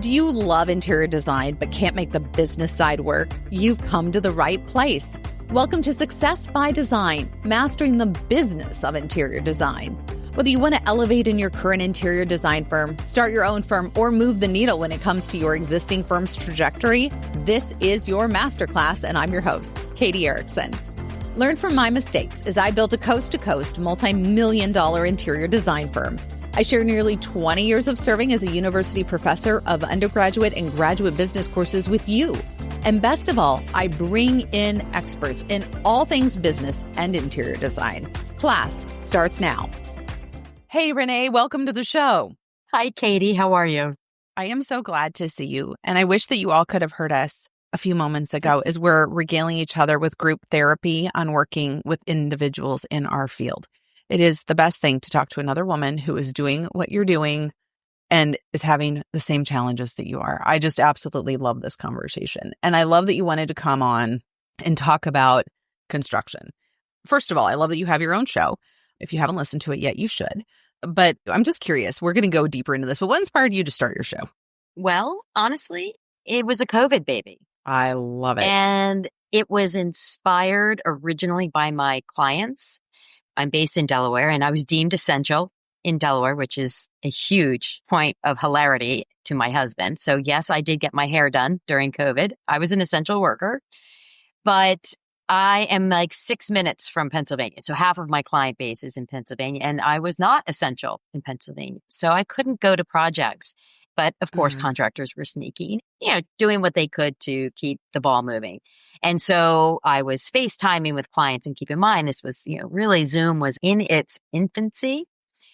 Do you love interior design but can't make the business side work? You've come to the right place. Welcome to Success by Design, mastering the business of interior design. Whether you want to elevate in your current interior design firm, start your own firm, or move the needle when it comes to your existing firm's trajectory, this is your masterclass, and I'm your host, Katie Erickson. Learn from my mistakes as I built a coast-to-coast, multi-million-dollar interior design firm. I share nearly 20 years of serving as a university professor of undergraduate and graduate business courses with you. And best of all, I bring in experts in all things business and interior design. Class starts now. Hey, Renee, welcome to the show. Hi, Katie. How are you? I am so glad to see you. And I wish that you all could have heard us a few moments ago as we're regaling each other with group therapy on working with individuals in our field. It is the best thing to talk to another woman who is doing what you're doing and is having the same challenges that you are. I just absolutely love this conversation. And I love that you wanted to come on and talk about construction. First of all, I love that you have your own show. If you haven't listened to it yet, you should. But I'm just curious. We're going to go deeper into this. But what inspired you to start your show? Well, honestly, it was a COVID baby. I love it. And it was inspired originally by my clients. I'm based in Delaware, and I was deemed essential in Delaware, which is a huge point of hilarity to my husband. So yes, I did get my hair done during COVID. I was an essential worker, but I am like 6 minutes from Pennsylvania. So half of my client base is in Pennsylvania, and I was not essential in Pennsylvania. So I couldn't go to projects. But of course, contractors were sneaking, doing what they could to keep the ball moving. And so I was FaceTiming with clients, and keep in mind, this was, really Zoom was in its infancy.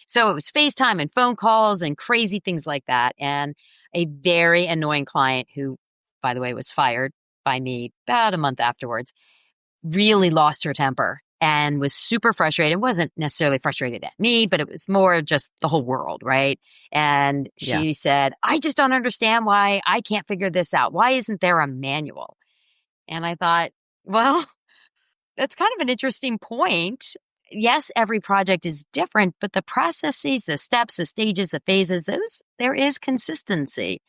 So it was FaceTime and phone calls and crazy things like that. And a very annoying client who, by the way, was fired by me about a month afterwards, really lost her temper and was super frustrated. It wasn't necessarily frustrated at me, but it was more just the whole world, right? And she said, I just don't understand why I can't figure this out. Why isn't there a manual? And I thought, well, that's kind of an interesting point. Yes, every project is different, but the processes, the steps, the stages, the phases, there is consistency.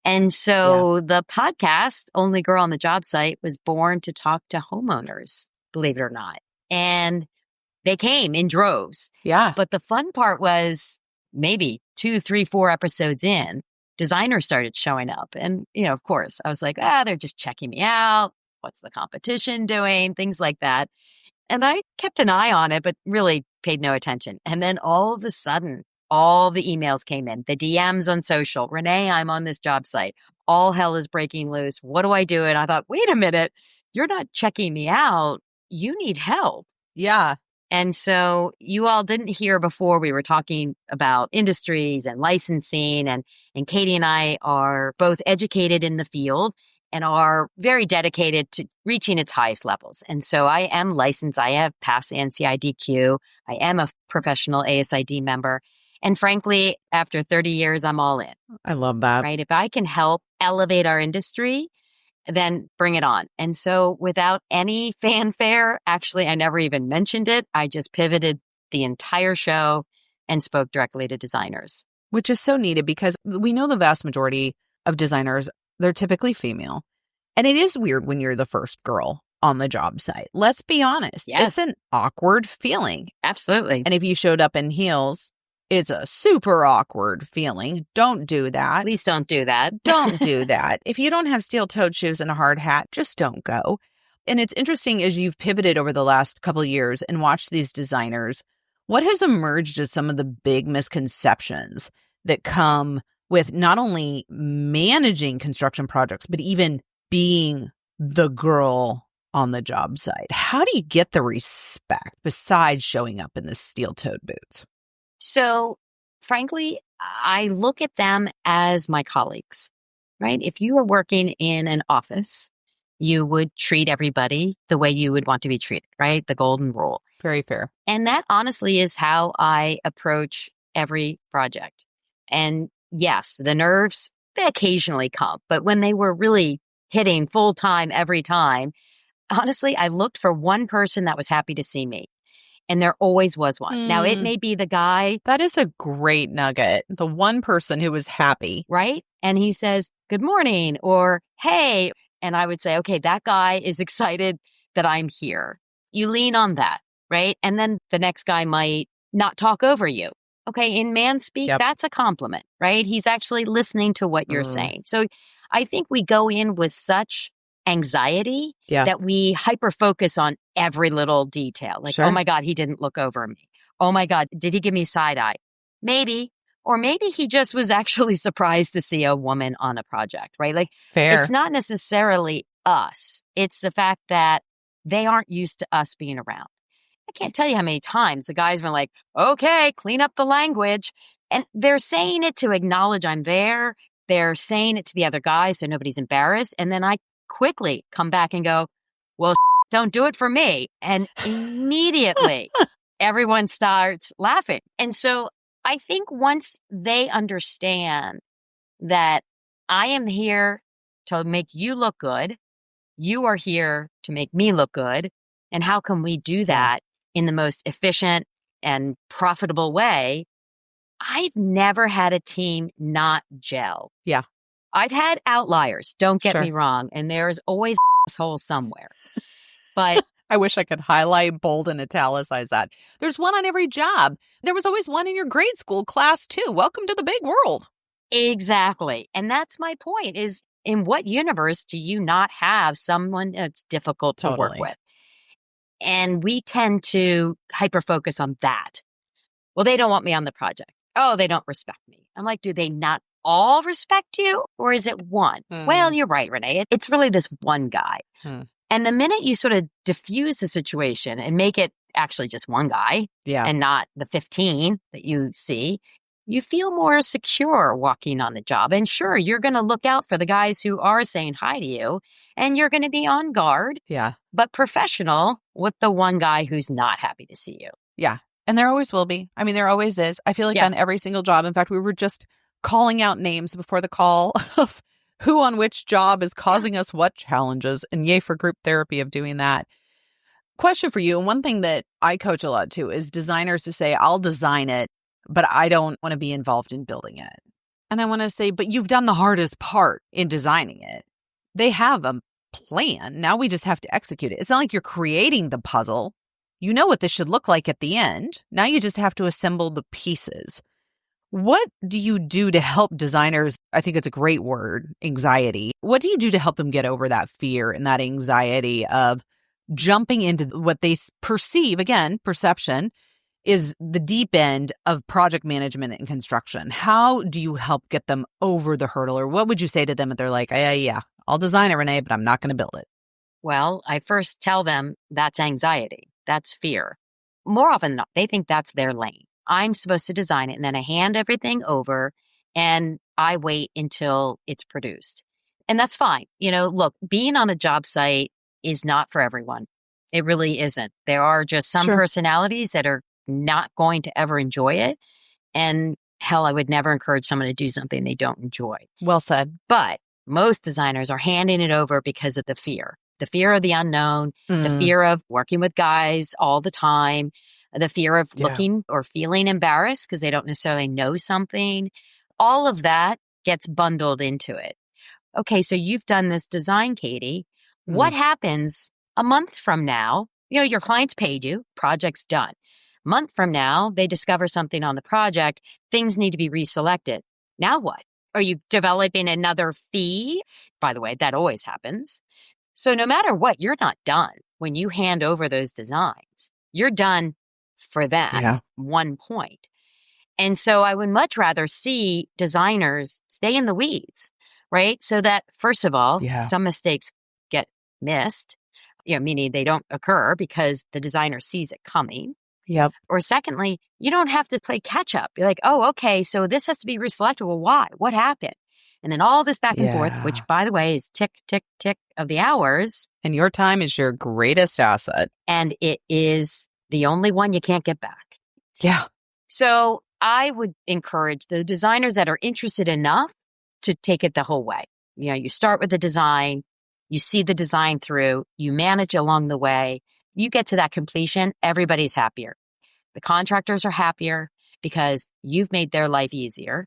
And so the podcast, Only Girl on the Job Site, was born to talk to homeowners, believe it or not. And they came in droves. Yeah. But the fun part was maybe 2, 3, 4 episodes in, designers started showing up. And, of course, I was like, they're just checking me out. What's the competition doing? Things like that. And I kept an eye on it, but really paid no attention. And then all of a sudden, all the emails came in, the DMs on social. Renee, I'm on this job site. All hell is breaking loose. What do I do? And I thought, wait a minute, you're not checking me out. You need help. Yeah. And so you all didn't hear before we were talking about industries and licensing. And Katie and I are both educated in the field and are very dedicated to reaching its highest levels. And so I am licensed. I have passed the NCIDQ. I am a professional ASID member. And frankly, after 30 years, I'm all in. I love that. Right? If I can help elevate our industry, then bring it on. And so without any fanfare, actually, I never even mentioned it. I just pivoted the entire show and spoke directly to designers. Which is so needed because we know the vast majority of designers, they're typically female. And it is weird when you're the first girl on the job site. Let's be honest. Yes. It's an awkward feeling. Absolutely. And if you showed up in heels, it's a super awkward feeling. Don't do that. Please don't do that. Don't do that. If you don't have steel-toed shoes and a hard hat, just don't go. And it's interesting as you've pivoted over the last couple of years and watched these designers, what has emerged as some of the big misconceptions that come with not only managing construction projects, but even being the girl on the job site? How do you get the respect besides showing up in the steel-toed boots? So, frankly, I look at them as my colleagues, right? If you are working in an office, you would treat everybody the way you would want to be treated, right? The golden rule. Very fair. And that honestly is how I approach every project. And yes, the nerves, they occasionally come, but when they were really hitting full time every time, honestly, I looked for one person that was happy to see me. And there always was one. Now, it may be the guy. That is a great nugget. The one person who was happy. Right? And he says, good morning or hey. And I would say, okay, that guy is excited that I'm here. You lean on that, right? And then the next guy might not talk over you. Okay, in man speak, that's a compliment, right? He's actually listening to what you're saying. So I think we go in with such anxiety that we hyper focus on every little detail. Like, oh my God, he didn't look over me. Oh my God, did he give me side eye? Maybe. Or maybe he just was actually surprised to see a woman on a project, right? Like, it's not necessarily us. It's the fact that they aren't used to us being around. I can't tell you how many times the guys been like, okay, clean up the language. And they're saying it to acknowledge I'm there. They're saying it to the other guys so nobody's embarrassed. And then I quickly come back and go, well, don't do it for me. And immediately everyone starts laughing. And so I think once they understand that I am here to make you look good, you are here to make me look good. And how can we do that in the most efficient and profitable way? I've never had a team not gel. Yeah. I've had outliers, don't get me wrong. And there's always assholes somewhere. But I wish I could highlight, bold, and italicize that. There's one on every job. There was always one in your grade school class too. Welcome to the big world. Exactly. And that's my point is, in what universe do you not have someone that's difficult to work with? And we tend to hyper-focus on that. Well, they don't want me on the project. Oh, they don't respect me. I'm like, do they not all respect you? Or is it one? Well, you're right, Renee. It's really this one guy. And the minute you sort of diffuse the situation and make it actually just one guy and not the 15 that you see, you feel more secure walking on the job. And sure, you're going to look out for the guys who are saying hi to you and you're going to be on guard, but professional with the one guy who's not happy to see you. Yeah. And there always will be. I mean, there always is. I feel like on every single job. In fact, we were just calling out names before the call of who on which job is causing us what challenges, and yay for group therapy of doing that. Question for you. And one thing that I coach a lot too is designers who say, I'll design it, but I don't want to be involved in building it. And I want to say, but you've done the hardest part in designing it. They have a plan. Now we just have to execute it. It's not like you're creating the puzzle. You know what this should look like at the end. Now you just have to assemble the pieces. What do you do to help designers? I think it's a great word, anxiety. What do you do to help them get over that fear and that anxiety of jumping into what they perceive, again, perception, is the deep end of project management and construction? How do you help get them over the hurdle? Or what would you say to them if they're like, yeah, I'll design it, Renee, but I'm not going to build it? Well, I first tell them that's anxiety. That's fear. More often than not, they think that's their lane. I'm supposed to design it, and then I hand everything over and I wait until it's produced. And that's fine. You know, look, being on a job site is not for everyone. It really isn't. There are just some personalities that are not going to ever enjoy it. And hell, I would never encourage someone to do something they don't enjoy. Well said. But most designers are handing it over because of the fear of the unknown, the fear of working with guys all the time, the fear of looking or feeling embarrassed because they don't necessarily know something. All of that gets bundled into it. Okay, so you've done this design, Katie. What happens a month from now? You know, your clients paid you, project's done. Month from now, they discover something on the project, things need to be reselected. Now what? Are you developing another fee? By the way, that always happens. So no matter what, you're not done when you hand over those designs. You're done for that one point. And so I would much rather see designers stay in the weeds, right? So that, first of all, some mistakes get missed, meaning they don't occur because the designer sees it coming. Yep. Or secondly, you don't have to play catch up. You're like, oh, okay, so this has to be reselected. Well, why? What happened? And then all this back and forth, which, by the way, is tick, tick, tick of the hours. And your time is your greatest asset. And it is the only one you can't get back. Yeah. So I would encourage the designers that are interested enough to take it the whole way. You know, you start with the design, you see the design through, you manage along the way, you get to that completion, everybody's happier. The contractors are happier because you've made their life easier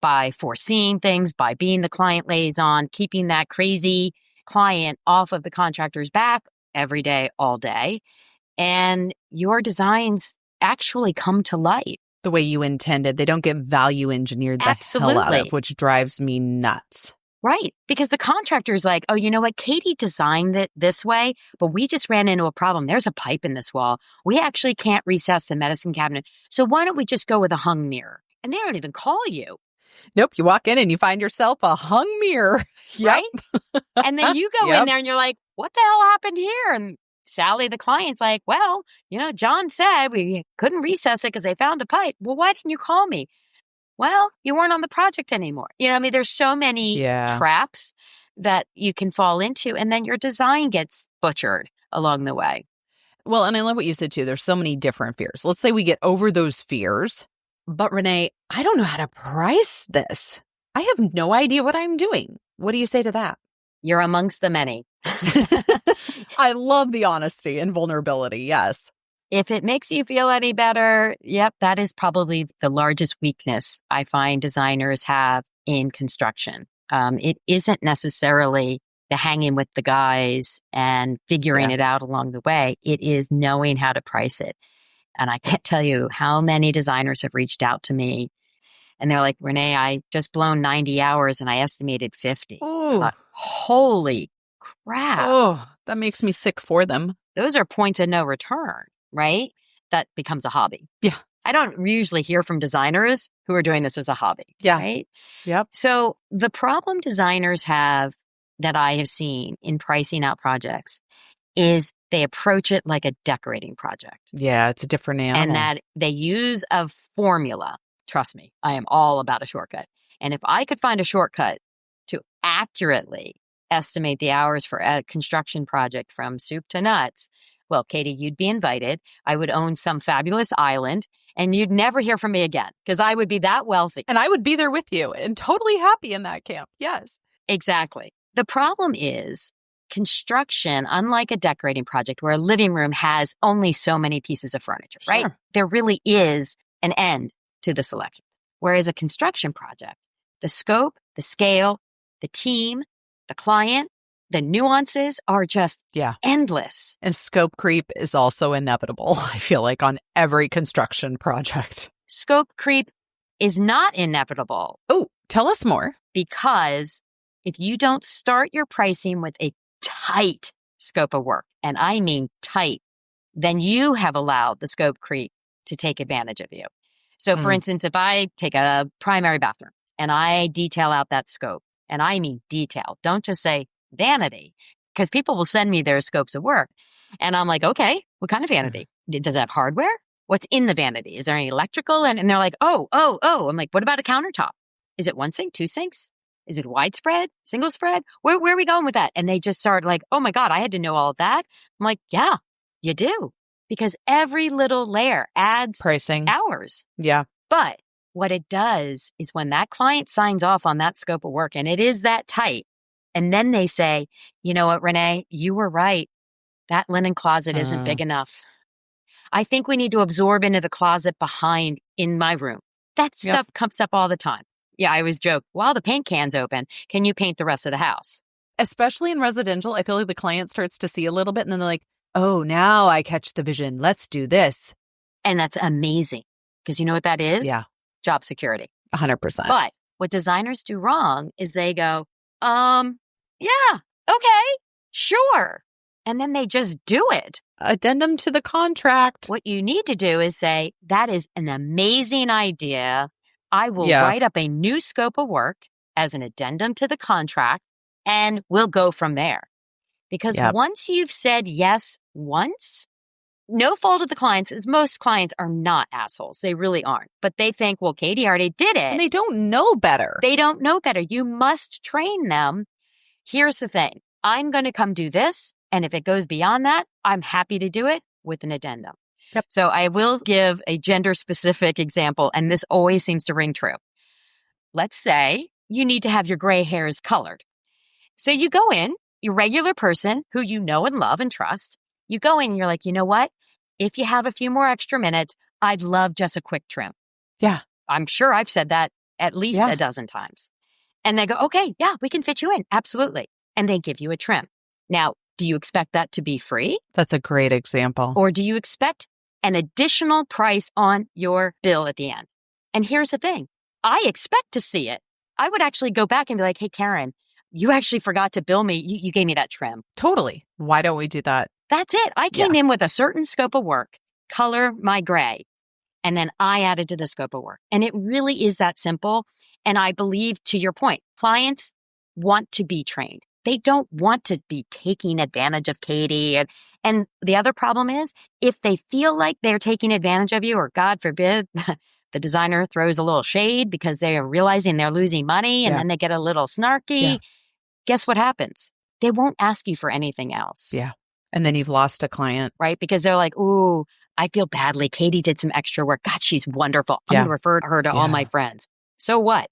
by foreseeing things, by being the client liaison, keeping that crazy client off of the contractor's back every day, all day. And your designs actually come to life. The way you intended. They don't get value engineered the hell out of, which drives me nuts. Right. Because the contractor's like, oh, you know what? Katie designed it this way, but we just ran into a problem. There's a pipe in this wall. We actually can't recess the medicine cabinet. So why don't we just go with a hung mirror? And they don't even call you. Nope. You walk in and you find yourself a hung mirror. Right? And then you go in there and you're like, what the hell happened here? And Sally, the client's like, well, John said we couldn't recess it because they found a pipe. Well, why didn't you call me? Well, you weren't on the project anymore. There's so many traps that you can fall into, and then your design gets butchered along the way. Well, and I love what you said too. There's so many different fears. Let's say we get over those fears, but Renee, I don't know how to price this. I have no idea what I'm doing. What do you say to that? You're amongst the many. I love the honesty and vulnerability. Yes. If it makes you feel any better, yep, that is probably the largest weakness I find designers have in construction. It isn't necessarily the hanging with the guys and figuring it out along the way. It is knowing how to price it. And I can't tell you how many designers have reached out to me and they're like, Renee, I just blown 90 hours and I estimated 50. Thought, holy crap. Oh, that makes me sick for them. Those are points of no return, right? That becomes a hobby. Yeah. I don't usually hear from designers who are doing this as a hobby. Yeah. Right? Yep. So the problem designers have that I have seen in pricing out projects is they approach it like a decorating project. Yeah, it's a different animal. And that they use a formula. Trust me, I am all about a shortcut. And if I could find a shortcut to accurately estimate the hours for a construction project from soup to nuts, well, Katie, you'd be invited. I would own some fabulous island and you'd never hear from me again because I would be that wealthy. And I would be there with you and totally happy in that camp. Yes. Exactly. The problem is construction, unlike a decorating project where a living room has only so many pieces of furniture, right? There really is an end to the selection. Whereas a construction project, the scope, the scale, the team, the client, the nuances are just endless. And scope creep is also inevitable, I feel like, on every construction project. Scope creep is not inevitable. Oh, tell us more. Because if you don't start your pricing with a tight scope of work, and I mean tight, then you have allowed the scope creep to take advantage of you. So for instance, if I take a primary bathroom and I detail out that scope, and I mean detail, don't just say vanity, because people will send me their scopes of work. And I'm like, okay, what kind of vanity? Does it have hardware? What's in the vanity? Is there any electrical? And they're like, oh. I'm like, what about a countertop? Is it one sink, two sinks? Is it widespread, single spread? Where are we going with that? And they just start like, oh my God, I had to know all of that. I'm like, yeah, you do. Because every little layer adds pricing hours. Yeah. But what it does is when that client signs off on that scope of work and it is that tight, and then they say, you know what, Renee, you were right. That linen closet isn't big enough. I think we need to absorb into the closet behind in my room. That stuff comes up all the time. Yeah, I always joke, while the paint can's open, can you paint the rest of the house? Especially in residential, I feel like the client starts to see a little bit and then they're like, oh, now I catch the vision. Let's do this. And that's amazing. Because you know what that is? Yeah. Job security. 100%. But what designers do wrong is they go, yeah, okay, sure. And then they just do it. Addendum to the contract. What you need to do is say, that is an amazing idea. I will write up a new scope of work as an addendum to the contract, and we'll go from there. Because once you've said yes once, no fault of the clients, as most clients are not assholes. They really aren't. But they think, well, Katie already did it. And they don't know better. They don't know better. You must train them. Here's the thing. I'm going to come do this. And if it goes beyond that, I'm happy to do it with an addendum. Yep. So I will give a gender-specific example, and this always seems to ring true. Let's say you need to have your gray hairs colored. So you go in, your regular person who you know and love and trust, You go in and you're like, you know what? If you have a few more extra minutes, I'd love just a quick trim. Yeah. I'm sure I've said that at least a dozen times. And they go, okay, yeah, we can fit you in. Absolutely. And they give you a trim. Now, do you expect that to be free? That's a great example. Or do you expect an additional price on your bill at the end? And here's the thing. I expect to see it. I would actually go back and be like, hey, Karen, you actually forgot to bill me. You gave me that trim. Totally. Why don't we do that? That's it. I came in with a certain scope of work, color my gray, and then I added to the scope of work. And it really is that simple. And I believe, to your point, clients want to be trained. They don't want to be taking advantage of Katie. And the other problem is, if they feel like they're taking advantage of you, or God forbid, the designer throws a little shade because they are realizing they're losing money and then they get a little snarky, guess what happens? They won't ask you for anything else. Yeah. And then you've lost a client. Right? Because they're like, ooh, I feel badly. Katie did some extra work. God, she's wonderful. I'm going to refer her to all my friends. So what?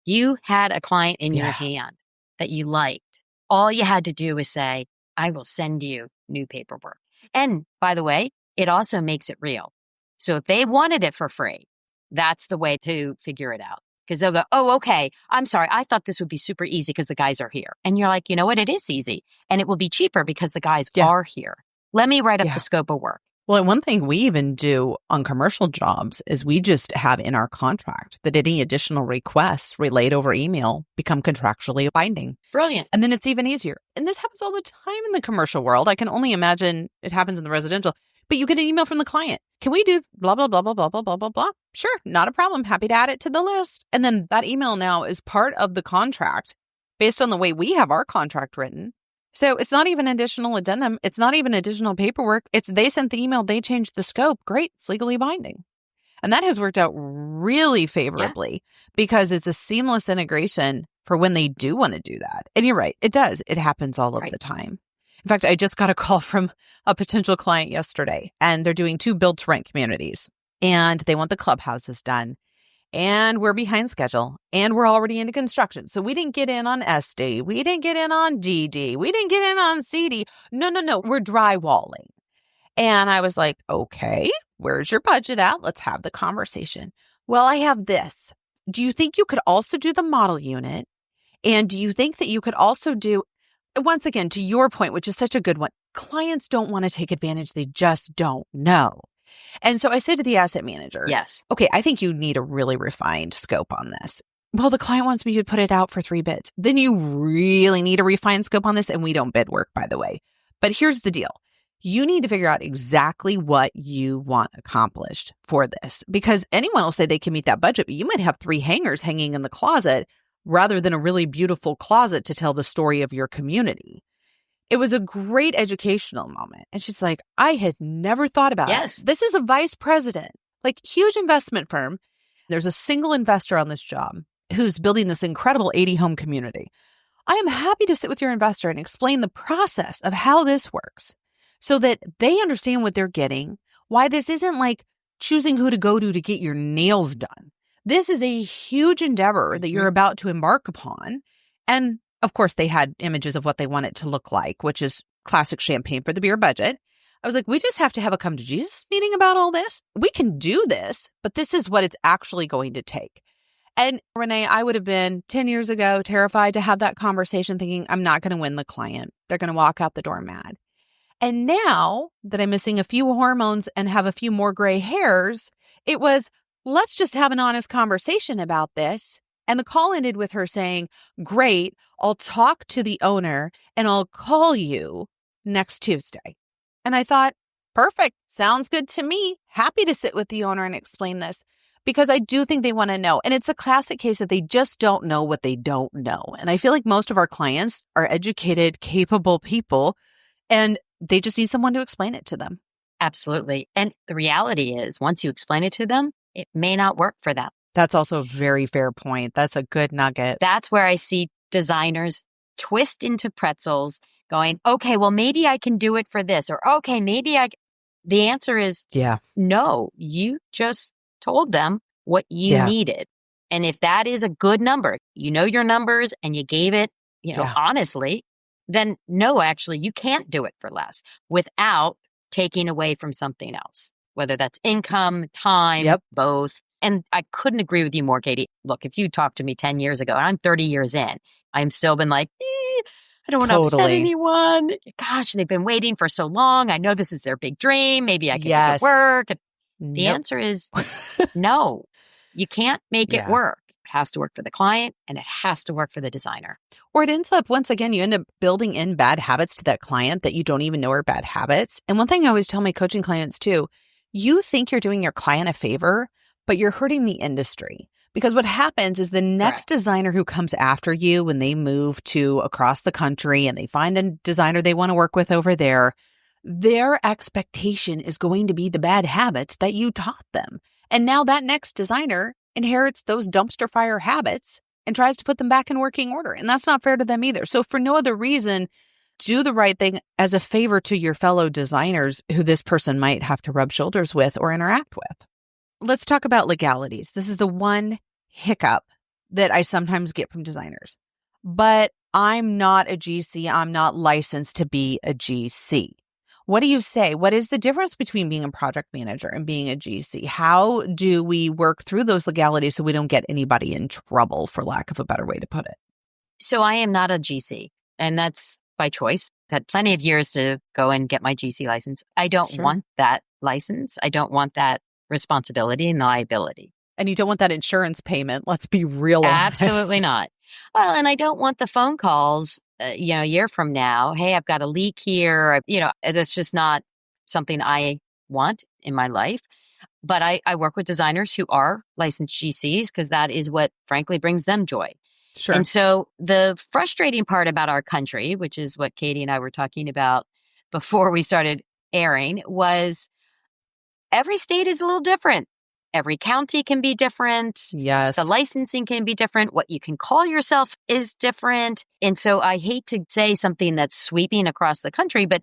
You had a client in your hand that you liked. All you had to do was say, I will send you new paperwork. And by the way, it also makes it real. So if they wanted it for free, that's the way to figure it out. Because they'll go, oh, okay, I'm sorry. I thought this would be super easy because the guys are here. And you're like, you know what? It is easy. And it will be cheaper because the guys are here. Let me write up the scope of work. Well, and one thing we even do on commercial jobs is we just have in our contract that any additional requests relayed over email become contractually binding. Brilliant. And then it's even easier. And this happens all the time in the commercial world. I can only imagine it happens in the residential. But you get an email from the client. Can we do blah, blah, blah, blah, blah, blah, blah, blah, blah? Sure, not a problem. Happy to add it to the list. And then that email now is part of the contract based on the way we have our contract written. So it's not even additional addendum. It's not even additional paperwork. It's they sent the email. They changed the scope. Great. It's legally binding. And that has worked out really favorably because it's a seamless integration for when they do want to do that. And you're right. It does. It happens all of the time. In fact, I just got a call from a potential client yesterday, and they're doing 2 build-to-rent communities, and they want the clubhouses done, and we're behind schedule, and we're already into construction. So we didn't get in on SD. We didn't get in on DD. We didn't get in on CD. No. We're drywalling. And I was like, okay, where's your budget at? Let's have the conversation. Well, I have this. Do you think you could also do the model unit? And do you think that you could also do, once again, to your point, which is such a good one, clients don't want to take advantage. They just don't know. And so I said to the asset manager, yes, okay, I think you need a really refined scope on this. Well, the client wants me to put it out for 3 bids. Then you really need a refined scope on this. And we don't bid work, by the way. But here's the deal. You need to figure out exactly what you want accomplished for this, because anyone will say they can meet that budget, but you might have 3 hangers hanging in the closet rather than a really beautiful closet to tell the story of your community. It was a great educational moment. And she's like, I had never thought about it. This is a vice president, like huge investment firm. There's a single investor on this job who's building this incredible 80-home community. I am happy to sit with your investor and explain the process of how this works so that they understand what they're getting, why this isn't like choosing who to go to get your nails done. This is a huge endeavor that you're about to embark upon. And of course, they had images of what they want it to look like, which is classic champagne for the beer budget. I was like, we just have to have a come to Jesus meeting about all this. We can do this, but this is what it's actually going to take. And Renee, I would have been 10 years ago terrified to have that conversation thinking I'm not going to win the client. They're going to walk out the door mad. And now that I'm missing a few hormones and have a few more gray hairs, it was, let's just have an honest conversation about this. And the call ended with her saying, great, I'll talk to the owner and I'll call you next Tuesday. And I thought, perfect. Sounds good to me. Happy to sit with the owner and explain this because I do think they want to know. And it's a classic case that they just don't know what they don't know. And I feel like most of our clients are educated, capable people, and they just need someone to explain it to them. Absolutely. And the reality is, once you explain it to them, it may not work for them. That's also a very fair point. That's a good nugget. That's where I see designers twist into pretzels going, okay, well, maybe I can do it for this. Or, okay, the answer is no. You just told them what you needed. And if that is a good number, you know your numbers and you gave it, honestly, then no, actually, you can't do it for less without taking away from something else, whether that's income, time, Yep. both. And I couldn't agree with you more, Katie. Look, if you talked to me 10 years ago, and I'm 30 years in, I'm still been like, I don't want to upset Totally. anyone. Gosh, they've been waiting for so long. I know this is their big dream. Maybe I can make it Yes. work. The Nope. answer is no. You can't make it Yeah. work. It has to work for the client and it has to work for the designer. Or it ends up, once again, you end up building in bad habits to that client that you don't even know are bad habits. And one thing I always tell my coaching clients too, you think you're doing your client a favor, but you're hurting the industry. Because what happens is the next designer who comes after you when they move to across the country and they find a designer they want to work with over there, their expectation is going to be the bad habits that you taught them. And now that next designer inherits those dumpster fire habits and tries to put them back in working order. And that's not fair to them either. So for no other reason, do the right thing as a favor to your fellow designers who this person might have to rub shoulders with or interact with. Let's talk about legalities. This is the one hiccup that I sometimes get from designers. But I'm not a GC. I'm not licensed to be a GC. What do you say? What is the difference between being a project manager and being a GC? How do we work through those legalities so we don't get anybody in trouble, for lack of a better way to put it? So I am not a GC, and that's by choice. I've had plenty of years to go and get my GC license. I don't want that license. I don't want that responsibility and liability. And you don't want that insurance payment. Let's be real honest. Absolutely not. Well, and I don't want the phone calls, a year from now. Hey, I've got a leak here. That's just not something I want in my life. But I work with designers who are licensed GCs because that is what, frankly, brings them joy. Sure. And so the frustrating part about our country, which is what Katie and I were talking about before we started airing, was every state is a little different. Every county can be different. Yes. The licensing can be different. What you can call yourself is different. And so I hate to say something that's sweeping across the country, but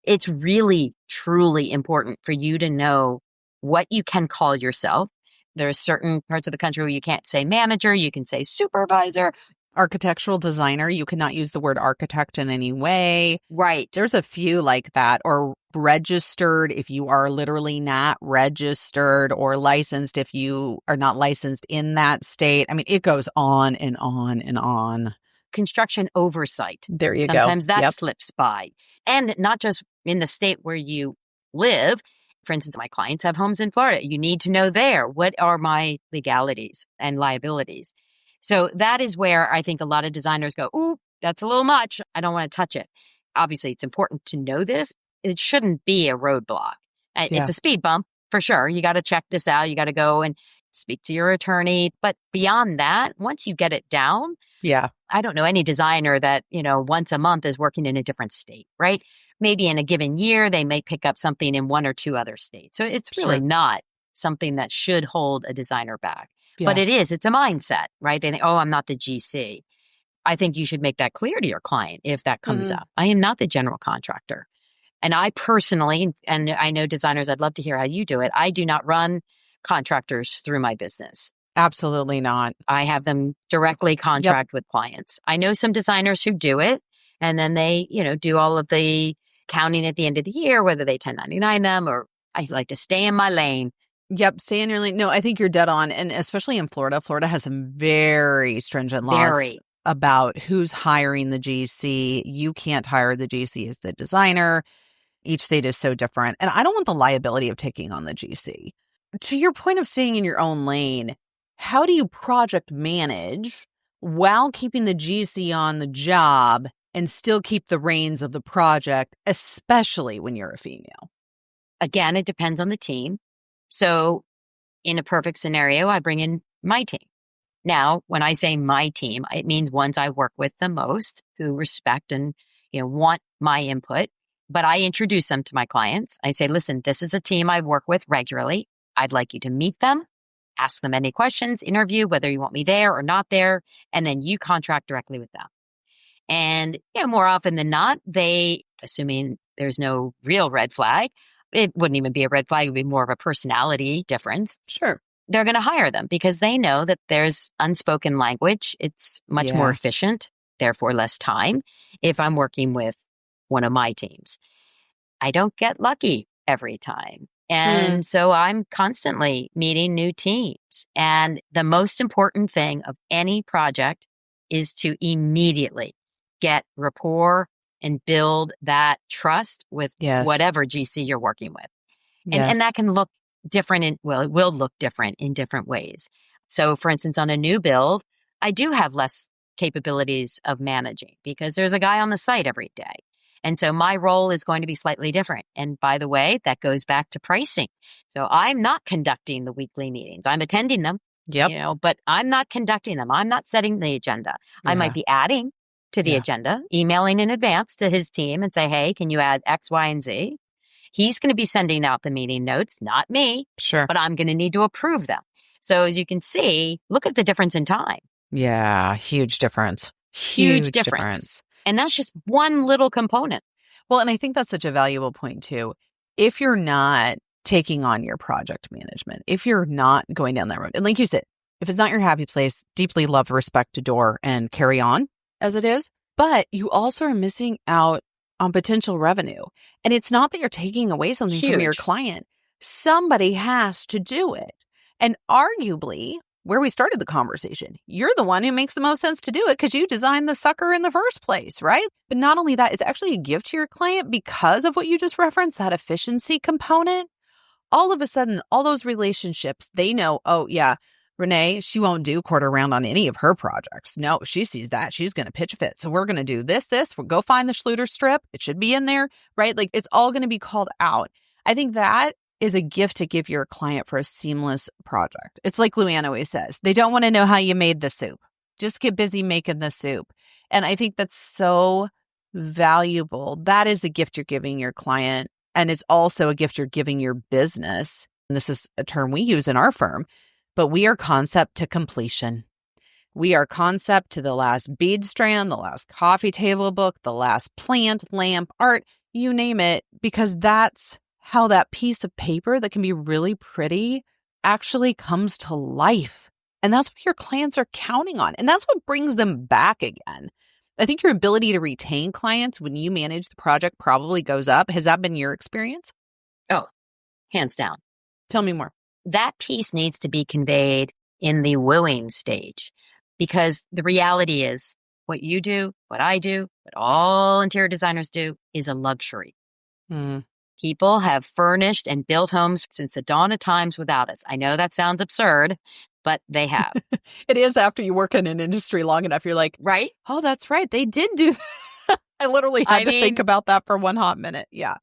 it's really, truly important for you to know what you can call yourself. There are certain parts of the country where you can't say manager, you can say supervisor. Architectural designer, you cannot use the word architect in any way. Right. There's a few like that. Or registered if you are literally not registered, or licensed if you are not licensed in that state. I mean, it goes on and on and on. Construction oversight. There you go. Sometimes that slips by. And not just in the state where you live. For instance, my clients have homes in Florida. You need to know there, what are my legalities and liabilities? So that is where I think a lot of designers go, ooh, that's a little much. I don't want to touch it. Obviously, it's important to know this. It shouldn't be a roadblock. It's a speed bump for sure. You got to check this out. You got to go and speak to your attorney. But beyond that, once you get it down, I don't know any designer that, once a month is working in a different state, right? Maybe in a given year, they may pick up something in one or two other states. So it's really not something that should hold a designer back. But it's a mindset, right? They think, oh, I'm not the GC. I think you should make that clear to your client if that comes up. I am not the general contractor. And I personally, and I know designers, I'd love to hear how you do it. I do not run contractors through my business. Absolutely not. I have them directly contract with clients. I know some designers who do it, and then they, do all of the counting at the end of the year, whether they 1099 them, or I like to stay in my lane. Yep, stay in your lane. No, I think you're dead on. And especially in Florida, Florida has some very stringent laws about who's hiring the GC. You can't hire the GC as the designer. Each state is so different. And I don't want the liability of taking on the GC. To your point of staying in your own lane, how do you project manage while keeping the GC on the job and still keep the reins of the project, especially when you're a female? Again, it depends on the team. So in a perfect scenario, I bring in my team. Now, when I say my team, it means ones I work with the most, who respect and want my input. But I introduce them to my clients. I say, listen, this is a team I work with regularly. I'd like you to meet them, ask them any questions, interview, whether you want me there or not there, and then you contract directly with them. And more often than not, they, assuming there's no real red flag, it wouldn't even be a red flag. It would be more of a personality difference. Sure. They're going to hire them because they know that there's unspoken language. It's much more efficient, therefore less time if I'm working with one of my teams. I don't get lucky every time. And so I'm constantly meeting new teams. And the most important thing of any project is to immediately get rapport and build that trust with whatever GC you're working with. And that can look different it will look different in different ways. So for instance, on a new build, I do have less capabilities of managing because there's a guy on the site every day. And so my role is going to be slightly different. And by the way, that goes back to pricing. So I'm not conducting the weekly meetings. I'm attending them, but I'm not conducting them. I'm not setting the agenda. I might be adding to the agenda, emailing in advance to his team and say, hey, can you add X, Y, and Z? He's going to be sending out the meeting notes, not me. Sure. But I'm going to need to approve them. So as you can see, look at the difference in time. Yeah, huge difference. Huge difference. And that's just one little component. Well, and I think that's such a valuable point too. If you're not taking on your project management, if you're not going down that road, and like you said, if it's not your happy place, deeply love, respect, adore, and carry on as it is. But you also are missing out on potential revenue. And it's not that you're taking away something from your client. Somebody has to do it. And arguably, where we started the conversation, you're the one who makes the most sense to do it because you designed the sucker in the first place, right? But not only that, it's actually a gift to your client because of what you just referenced, that efficiency component. All of a sudden, all those relationships, they know, oh yeah, Renee, she won't do quarter round on any of her projects. No, she sees that. She's going to pitch a fit. So we're going to do this. We'll go find the Schluter strip. It should be in there, right? Like it's all going to be called out. I think that is a gift to give your client for a seamless project. It's like Luann always says, they don't want to know how you made the soup. Just get busy making the soup. And I think that's so valuable. That is a gift you're giving your client. And it's also a gift you're giving your business. And this is a term we use in our firm, but we are concept to completion. We are concept to the last bead strand, the last coffee table book, the last plant, lamp, art, you name it, because that's how that piece of paper that can be really pretty actually comes to life. And that's what your clients are counting on. And that's what brings them back again. I think your ability to retain clients when you manage the project probably goes up. Has that been your experience? Oh, hands down. Tell me more. That piece needs to be conveyed in the wooing stage because the reality is what you do, what I do, what all interior designers do is a luxury. People have furnished and built homes since the dawn of times without us. I know that sounds absurd, but they have. It is after you work in an industry long enough. You're like, right? Oh, that's right. They did do that. I literally had to think about that for one hot minute. Yeah.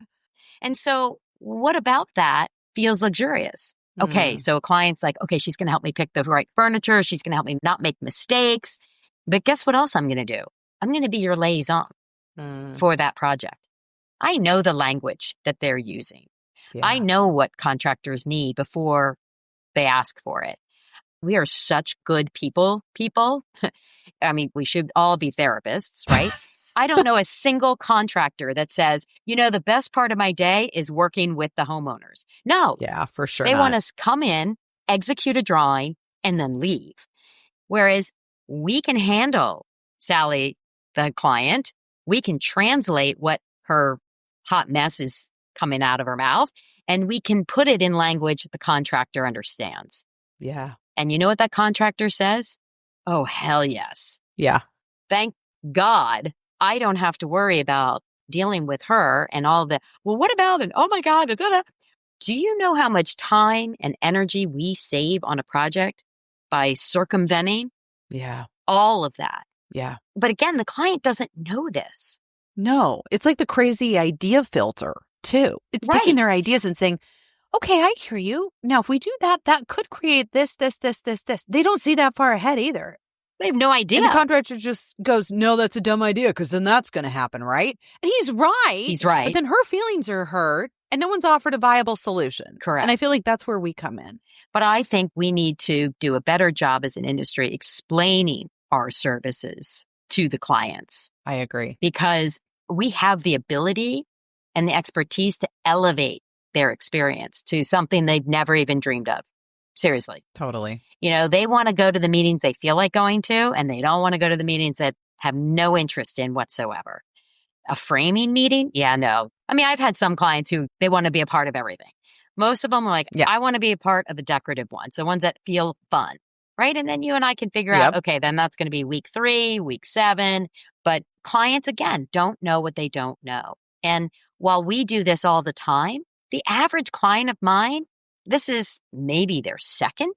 And so what about that feels luxurious? Okay, so a client's like, okay, she's going to help me pick the right furniture. She's going to help me not make mistakes. But guess what else I'm going to do? I'm going to be your liaison for that project. I know the language that they're using. Yeah. I know what contractors need before they ask for it. We are such good people. I mean, we should all be therapists, right? I don't know a single contractor that says, the best part of my day is working with the homeowners. No. Yeah, for sure. They want us to come in, execute a drawing, and then leave. Whereas we can handle Sally, the client. We can translate what her hot mess is coming out of her mouth, and we can put it in language that the contractor understands. Yeah. And you know what that contractor says? Oh, hell yes. Yeah. Thank God I don't have to worry about dealing with her and all the, well, what about it? Oh my God. Do you know how much time and energy we save on a project by circumventing? Yeah. All of that. Yeah. But again, the client doesn't know this. No, it's like the crazy idea filter too. It's taking their ideas and saying, okay, I hear you. Now, if we do that, that could create this. They don't see that far ahead either. They have no idea. And the contractor just goes, no, that's a dumb idea because then that's going to happen, right? And he's right. He's right. But then her feelings are hurt and no one's offered a viable solution. Correct. And I feel like that's where we come in. But I think we need to do a better job as an industry explaining our services to the clients. I agree. Because we have the ability and the expertise to elevate their experience to something they've never even dreamed of. Seriously. Totally. They want to go to the meetings they feel like going to, and they don't want to go to the meetings that have no interest in whatsoever. a framing meeting? Yeah, no. I mean, I've had some clients who they want to be a part of everything. Most of them are like, Yeah. I want to be a part of the decorative ones, the ones that feel fun, right? And then you and I can figure Yep. out, okay, then that's going to be week 3, week 7. But clients, again, don't know what they don't know. And while we do this all the time, the average client of mine, this is maybe their second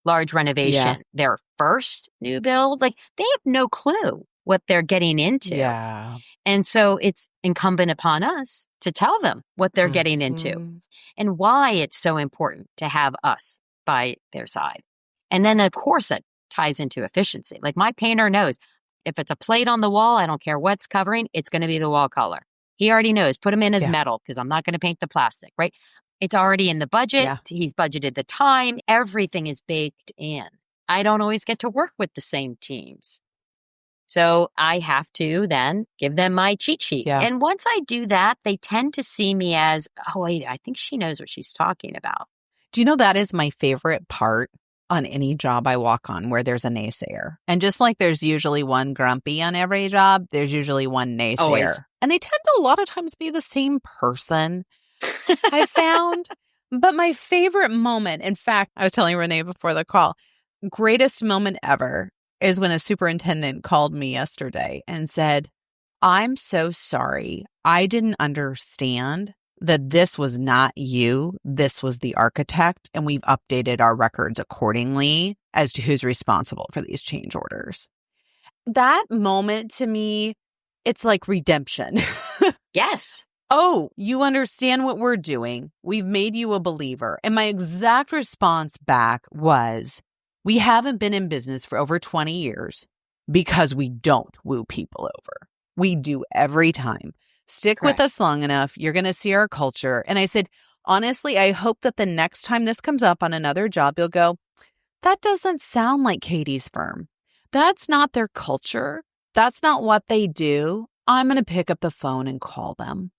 large renovation, their first new build. Like they have no clue what they're getting into. Yeah. And so it's incumbent upon us to tell them what they're getting into and why it's so important to have us by their side. And then, of course, it ties into efficiency. Like my painter knows if it's a plate on the wall, I don't care what's covering, it's going to be the wall color. He already knows, put them in as metal because I'm not going to paint the plastic, right? It's already in the budget. Yeah. He's budgeted the time. Everything is baked in. I don't always get to work with the same teams. So I have to then give them my cheat sheet. Yeah. And once I do that, they tend to see me as, oh, wait, I think she knows what she's talking about. Do you know that is my favorite part on any job I walk on where there's a naysayer? And just like there's usually one grumpy on every job, there's usually one naysayer. Always. And they tend to a lot of times be the same person, I found. But my favorite moment, in fact, I was telling Renee before the call, greatest moment ever is when a superintendent called me yesterday and said, I'm so sorry. I didn't understand that this was not you. This was the architect. And we've updated our records accordingly as to who's responsible for these change orders. That moment to me, it's like redemption. Yes. Oh, you understand what we're doing. We've made you a believer. And my exact response back was, we haven't been in business for over 20 years because we don't woo people over. We do every time. Stick with us long enough. You're going to see our culture. And I said, honestly, I hope that the next time this comes up on another job, you'll go, that doesn't sound like Katie's firm. That's not their culture. That's not what they do. I'm going to pick up the phone and call them.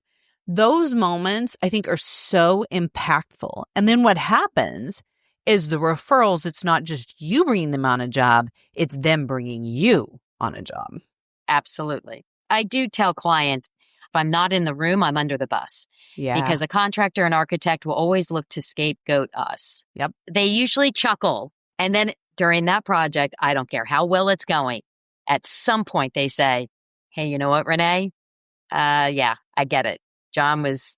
Those moments, I think, are so impactful. And then what happens is the referrals, it's not just you bringing them on a job, it's them bringing you on a job. Absolutely. I do tell clients, if I'm not in the room, I'm under the bus. Yeah. Because a contractor and architect will always look to scapegoat us. Yep. They usually chuckle. And then during that project, I don't care how well it's going, at some point they say, hey, you know what, Renee? Yeah, I get it. John was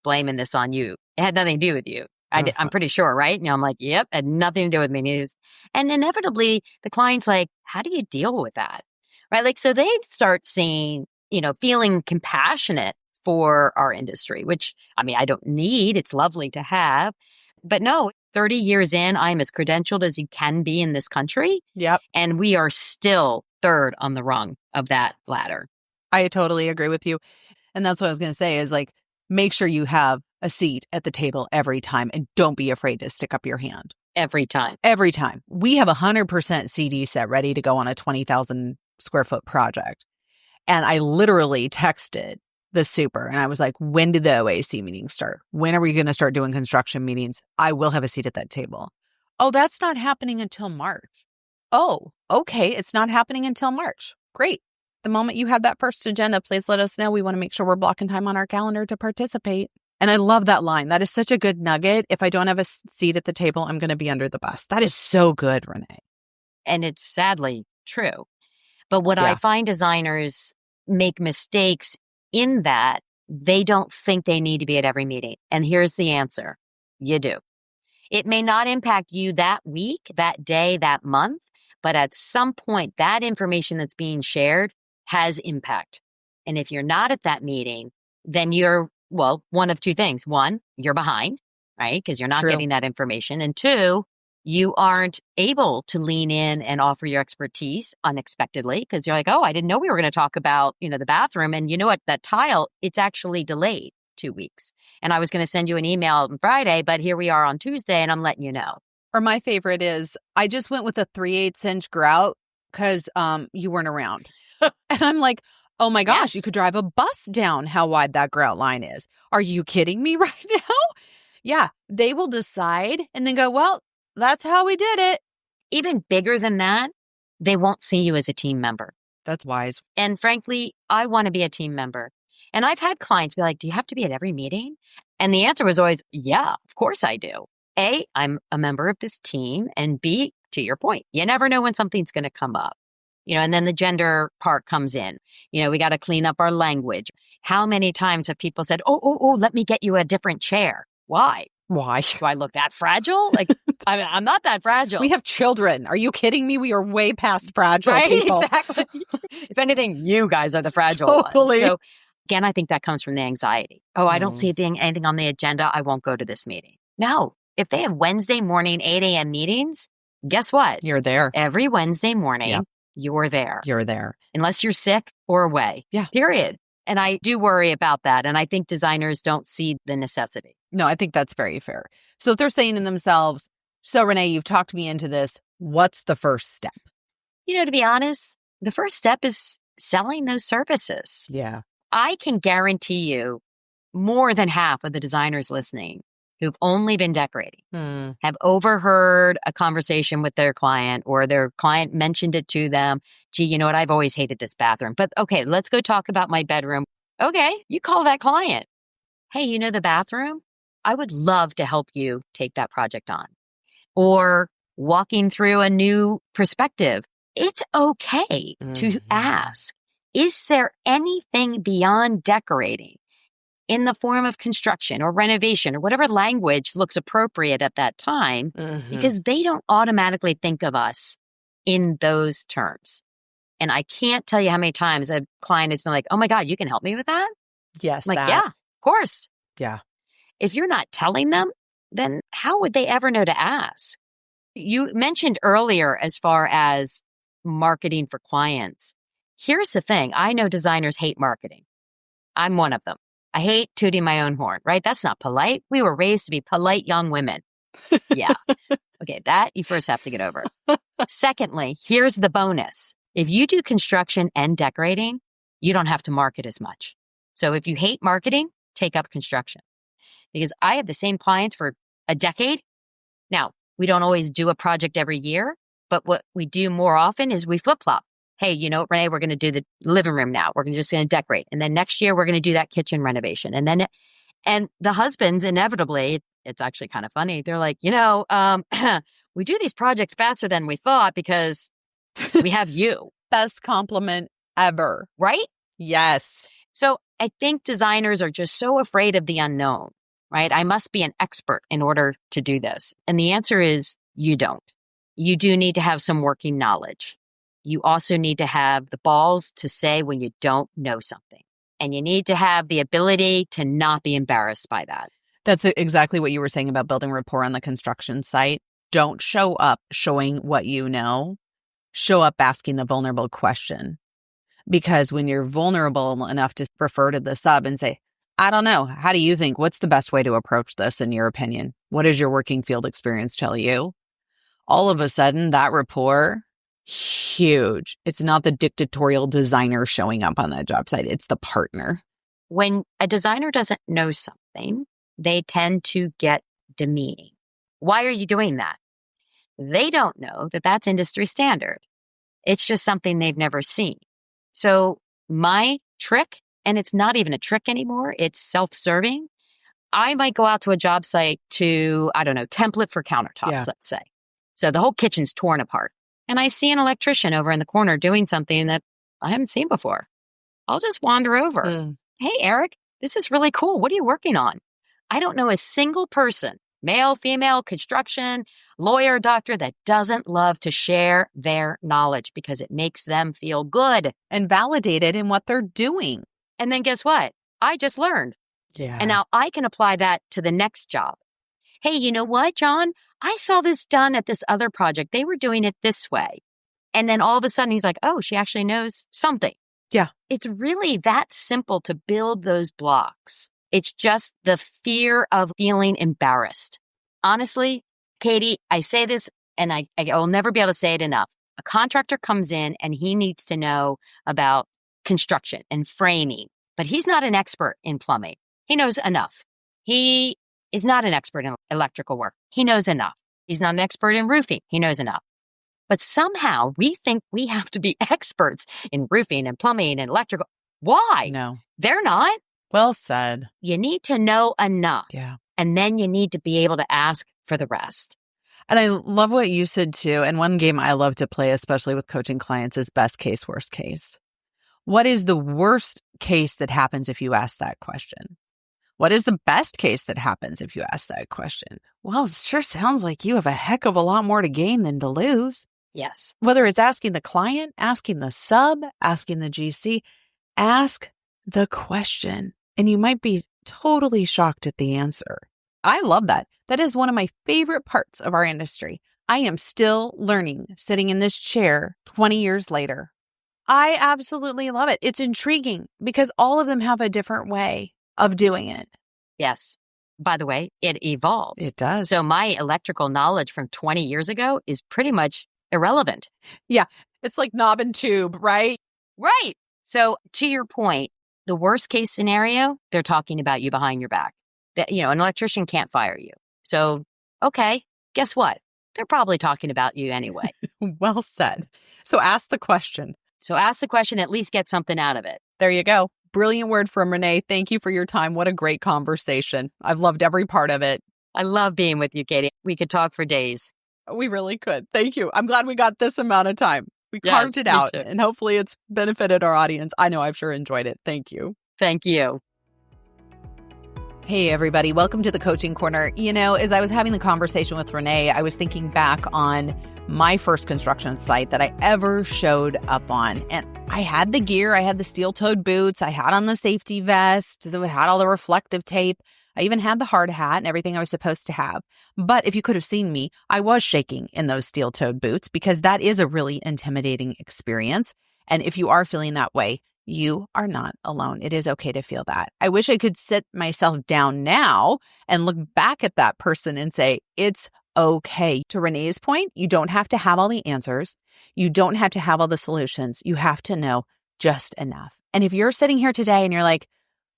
blaming this on you. It had nothing to do with you. I'm pretty sure, right? And I'm like, yep, had nothing to do with me. And inevitably, the client's like, how do you deal with that? Right? Like, so they start seeing, feeling compassionate for our industry, which, I mean, I don't need. It's lovely to have. But no, 30 years in, I'm as credentialed as you can be in this country. Yep. And we are still third on the rung of that ladder. I totally agree with you. And that's what I was going to say is like, make sure you have a seat at the table every time and don't be afraid to stick up your hand. Every time. Every time. We have 100% CD set ready to go on a 20,000 square foot project. And I literally texted the super and I was like, when do the OAC meetings start? When are we going to start doing construction meetings? I will have a seat at that table. Oh, that's not happening until March. Oh, okay. It's not happening until March. Great. The moment you have that first agenda, please let us know. We want to make sure we're blocking time on our calendar to participate. And I love that line. That is such a good nugget. If I don't have a seat at the table, I'm going to be under the bus. That is so good, Renee. And it's sadly true. But what I find designers make mistakes in that they don't think they need to be at every meeting. And here's the answer. You do. It may not impact you that week, that day, that month, but at some point, that information that's being shared has impact. And if you're not at that meeting, then you're, well, one of two things. One, you're behind, right? Because you're not getting that information. And two, you aren't able to lean in and offer your expertise unexpectedly because you're like, oh, I didn't know we were going to talk about, the bathroom. And you know what? That tile, it's actually delayed 2 weeks. And I was going to send you an email on Friday, but here we are on Tuesday and I'm letting you know. Or my favorite is I just went with a 3/8 inch grout because you weren't around. And I'm like, oh my gosh, you could drive a bus down how wide that grout line is. Are you kidding me right now? Yeah, they will decide and then go, well, that's how we did it. Even bigger than that, they won't see you as a team member. That's wise. And frankly, I want to be a team member. And I've had clients be like, do you have to be at every meeting? And the answer was always, yeah, of course I do. A, I'm a member of this team. And B, to your point, you never know when something's going to come up. And then the gender part comes in. We got to clean up our language. How many times have people said, oh, let me get you a different chair? Why? Why? Do I look that fragile? Like, I'm not that fragile. We have children. Are you kidding me? We are way past fragile, right? people. Exactly. If anything, you guys are the fragile Totally. ones. So again, I think that comes from the anxiety. Oh, I don't see anything on the agenda. I won't go to this meeting. No. If they have Wednesday morning, 8 a.m. meetings, guess what? You're there. Every Wednesday morning, you're there. You're there. Unless you're sick or away. Yeah. Period. And I do worry about that. And I think designers don't see the necessity. No, I think that's very fair. So if they're saying to themselves, so Renee, you've talked me into this. What's the first step? To be honest, the first step is selling those services. Yeah. I can guarantee you more than half of the designers listening who've only been decorating have overheard a conversation with their client, or their client mentioned it to them. Gee, you know what? I've always hated this bathroom, but okay, let's go talk about my bedroom. Okay, you call that client. Hey, the bathroom? I would love to help you take that project on. Or walking through a new perspective. It's okay to ask, is there anything beyond decorating in the form of construction or renovation or whatever language looks appropriate at that time? Because they don't automatically think of us in those terms. And I can't tell you how many times a client has been like, oh my God, you can help me with that? Yes. I'm like, yeah, of course. Yeah. If you're not telling them, then how would they ever know to ask? You mentioned earlier as far as marketing for clients. Here's the thing. I know designers hate marketing. I'm one of them. I hate tooting my own horn, right? That's not polite. We were raised to be polite young women. Yeah. Okay, that you first have to get over. Secondly, here's the bonus. If you do construction and decorating, you don't have to market as much. So if you hate marketing, take up construction. Because I have the same clients for a decade. Now, we don't always do a project every year, but what we do more often is we flip-flop. Hey, Renee, we're going to do the living room now. We're just going to decorate. And then next year, we're going to do that kitchen renovation. And the husbands, inevitably, it's actually kind of funny. They're like, we do these projects faster than we thought because we have you. Best compliment ever. Right? Yes. So I think designers are just so afraid of the unknown, right? I must be an expert in order to do this. And the answer is you don't. You do need to have some working knowledge. You also need to have the balls to say when you don't know something. And you need to have the ability to not be embarrassed by that. That's exactly what you were saying about building rapport on the construction site. Don't show up showing what you know. Show up asking the vulnerable question. Because when you're vulnerable enough to refer to the sub and say, I don't know, how do you think? What's the best way to approach this in your opinion? What does your working field experience tell you? All of a sudden, that rapport, huge. It's not the dictatorial designer showing up on that job site. It's the partner. When a designer doesn't know something, they tend to get demeaning. Why are you doing that? They don't know that that's industry standard. It's just something they've never seen. So my trick, and it's not even a trick anymore, it's self-serving. I might go out to a job site to, template for countertops, let's say. So the whole kitchen's torn apart. And I see an electrician over in the corner doing something that I haven't seen before. I'll just wander over. Hey, Eric, this is really cool. What are you working on? I don't know a single person, male, female, construction, lawyer, doctor, that doesn't love to share their knowledge because it makes them feel good. And validated in what they're doing. And then guess what? I just learned. Yeah. And now I can apply that to the next job. Hey, you know what, John? I saw this done at this other project. They were doing it this way. And then all of a sudden he's like, oh, she actually knows something. Yeah. It's really that simple to build those blocks. It's just the fear of feeling embarrassed. Honestly, Katie, I say this and I will never be able to say it enough. A contractor comes in and he needs to know about construction and framing, but he's not an expert in plumbing. He knows enough. He is not an expert in electrical work. He knows enough. He's not an expert in roofing. He knows enough. But somehow we think we have to be experts in roofing and plumbing and electrical. Why? No. They're not. Well said. You need to know enough. Yeah. And then you need to be able to ask for the rest. And I love what you said too. And one game I love to play, especially with coaching clients, is best case, worst case. What is the worst case that happens if you ask that question? What is the best case that happens if you ask that question? Well, it sure sounds like you have a heck of a lot more to gain than to lose. Yes. Whether it's asking the client, asking the sub, asking the GC, ask the question. And you might be totally shocked at the answer. I love that. That is one of my favorite parts of our industry. I am still learning sitting in this chair 20 years later. I absolutely love it. It's intriguing because all of them have a different way of doing it. Yes. By the way, it evolves. It does. So my electrical knowledge from 20 years ago is pretty much irrelevant. Yeah. It's like knob and tube, right? Right. So to your point, the worst case scenario, they're talking about you behind your back. That, an electrician can't fire you. So, okay, guess what? They're probably talking about you anyway. Well said. So ask the question. So ask the question, at least get something out of it. There you go. Brilliant word from Renee. Thank you for your time. What a great conversation. I've loved every part of it. I love being with you, Katie. We could talk for days. We really could. Thank you. I'm glad we got this amount of time. We carved it out, and hopefully it's benefited our audience. I know I've sure enjoyed it. Thank you. Thank you. Hey, everybody. Welcome to the Coaching Corner. As I was having the conversation with Renee, I was thinking back on my first construction site that I ever showed up on. And I had the gear. I had the steel-toed boots. I had on the safety vest. I had all the reflective tape. I even had the hard hat and everything I was supposed to have. But if you could have seen me, I was shaking in those steel-toed boots because that is a really intimidating experience. And if you are feeling that way, you are not alone. It is okay to feel that. I wish I could sit myself down now and look back at that person and say, it's okay. To Renee's point, you don't have to have all the answers. You don't have to have all the solutions. You have to know just enough. And if you're sitting here today and you're like,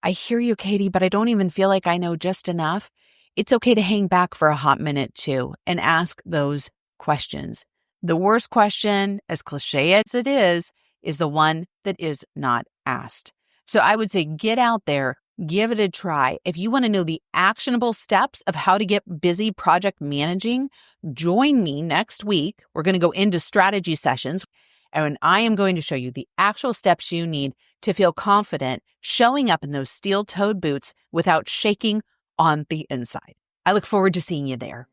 I hear you, Katie, but I don't even feel like I know just enough, it's okay to hang back for a hot minute too and ask those questions. The worst question, as cliche as it is the one that is not asked. So I would say get out there, give it a try. If you want to know the actionable steps of how to get busy project managing, join me next week. We're going to go into strategy sessions, and I am going to show you the actual steps you need to feel confident showing up in those steel-toed boots without shaking on the inside. I look forward to seeing you there.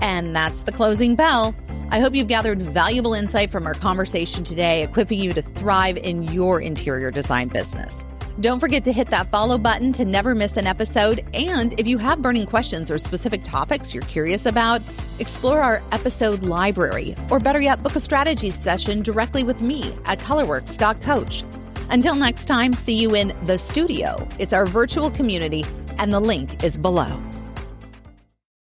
And that's the closing bell. I hope you've gathered valuable insight from our conversation today, equipping you to thrive in your interior design business. Don't forget to hit that follow button to never miss an episode. And if you have burning questions or specific topics you're curious about, explore our episode library, or better yet, book a strategy session directly with me at colorworks.coach. Until next time, see you in the studio. It's our virtual community, and the link is below.